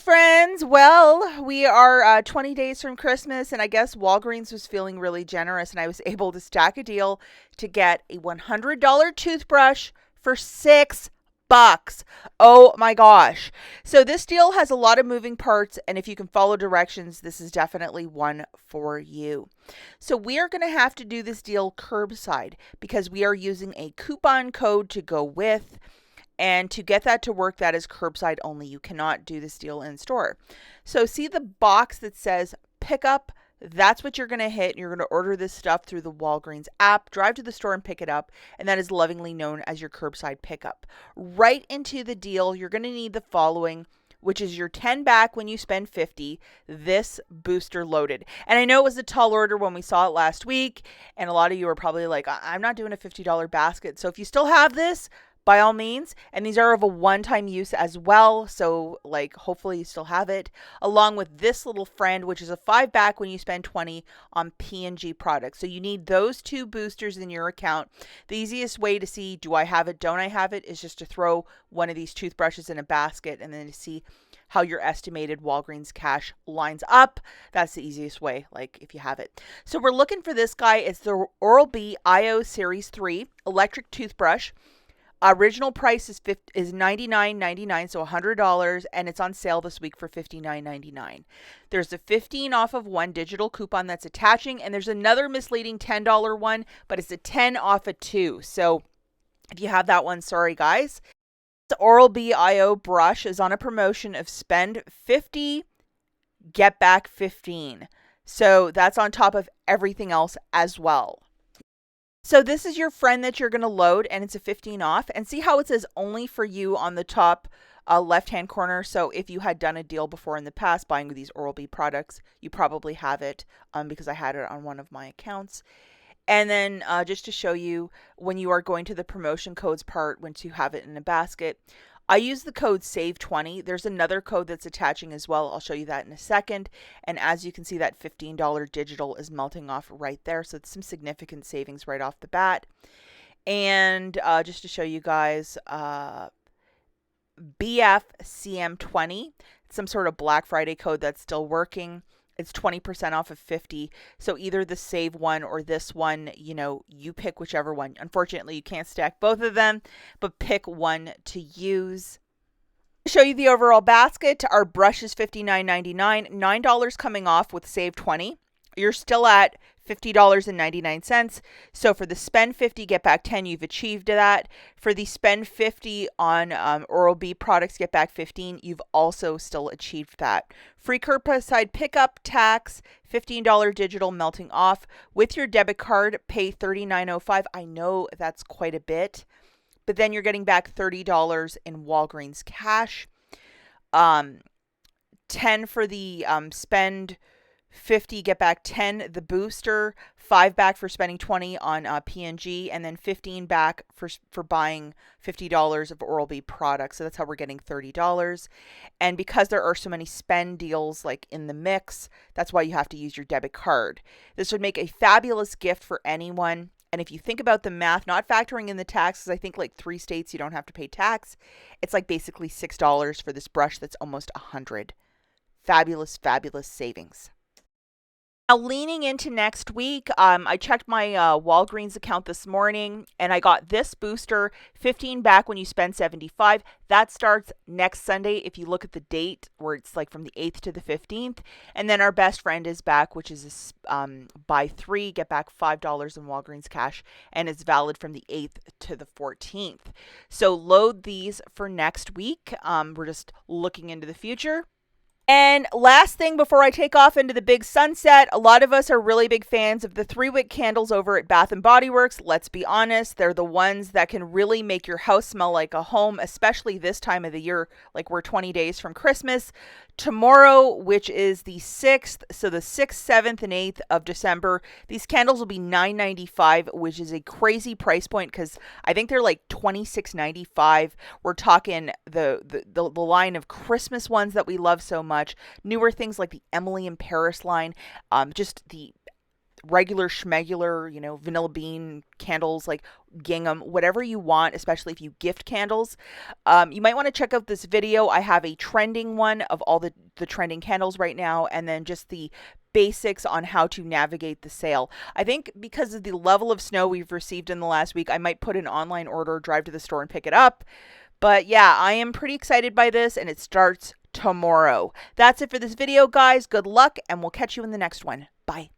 Friends, well, we are 20 days from Christmas, and I guess Walgreens was feeling really generous, and I was able to stack a deal to get a $100 toothbrush for $6. Oh my gosh. So this deal has a lot of moving parts, and if you can follow directions, this is definitely one for you. So we are going to have to do this deal curbside because we are using a coupon code to go with. And to get that to work, that is curbside only. You cannot do this deal in store. So see the box that says pickup? That's what you're going to hit. You're going to order this stuff through the Walgreens app, drive to the store and pick it up. And that is lovingly known as your curbside pickup. Right into the deal, you're going to need the following, which is your 10 back when you spend 50, this booster loaded. And I know it was a tall order when we saw it last week. And a lot of you are probably like, I'm not doing a $50 basket. So if you still have this, by all means, and these are of a one-time use as well, so like hopefully you still have it, along with this little friend, which is a 5 back when you spend 20 on P&G products. So you need those two boosters in your account. The easiest way to see, do I have it, don't I have it, is just to throw one of these toothbrushes in a basket and then to see how your estimated Walgreens cash lines up. That's the easiest way, like if you have it. So we're looking for this guy. It's the Oral-B IO Series 3 electric toothbrush. Original price is $99.99, so $100, and it's on sale this week for $59.99. There's a 15 off of one digital coupon that's attaching, and there's another misleading $10 one, but it's a 10 off of two. So if you have that one, sorry guys. The Oral-B IO brush is on a promotion of spend 50, get back 15. So that's on top of everything else as well. So this is your friend that you're going to load, and it's a 15 off. And see how it says only for you on the top left-hand corner. So if you had done a deal before in the past buying these Oral-B products, you probably have it because I had it on one of my accounts. And then just to show you when you are going to the promotion codes part, once you have it in a basket, I use the code SAVE20. There's another code that's attaching as well. I'll show you that in a second. And as you can see, that $15 digital is melting off right there. So it's some significant savings right off the bat. And just to show you guys, BFCM20, some sort of Black Friday code that's still working. It's 20% off of 50. So either the save one or this one, you pick whichever one. Unfortunately, you can't stack both of them, but pick one to use. To show you the overall basket, our brush is $59.99, $9 coming off with save 20. You're still at $50.99. So for the spend 50, get back 10, you've achieved that. For the spend 50 on Oral-B products, get back 15, you've also still achieved that. Free curbside pickup, tax, $15 digital melting off. With your debit card, pay $39.05. I know that's quite a bit, but then you're getting back $30 in Walgreens cash. 10 for the spend 50, get back 10, the booster, 5 back for spending 20 on P&G, and then 15 back for buying $50 of Oral-B products. So that's how we're getting $30. And because there are so many spend deals like in the mix, that's why you have to use your debit card. This would make a fabulous gift for anyone. And if you think about the math, not factoring in the taxes, I think like 3 states you don't have to pay tax. It's like basically $6 for this brush that's almost $100. Fabulous, fabulous savings. Now, leaning into next week, I checked my Walgreens account this morning, and I got this booster, 15 back when you spend 75. That starts next Sunday if you look at the date, where it's like from the 8th to the 15th. And then our best friend is back, which is buy 3, get back $5 in Walgreens cash, and it's valid from the 8th to the 14th. So load these for next week. We're just looking into the future. And last thing before I take off into the big sunset, a lot of us are really big fans of the 3-wick candles over at Bath & Body Works. Let's be honest, they're the ones that can really make your house smell like a home, especially this time of the year, like we're 20 days from Christmas. Tomorrow, which is the 6th, so the 6th, 7th, and 8th of December, these candles will be $9.95, which is a crazy price point because I think they're like $26.95. We're talking the line of Christmas ones that we love so much. Newer things like the Emily in Paris line, just the regular schmegular, vanilla bean candles, like gingham, whatever you want, especially if you gift candles. You might want to check out this video. I have a trending one of all the trending candles right now, and then just the basics on how to navigate the sale. I think because of the level of snow we've received in the last week, I might put an online order, drive to the store and pick it up. But yeah, I am pretty excited by this, and it starts tomorrow. That's it for this video, guys. Good luck, and we'll catch you in the next one. Bye.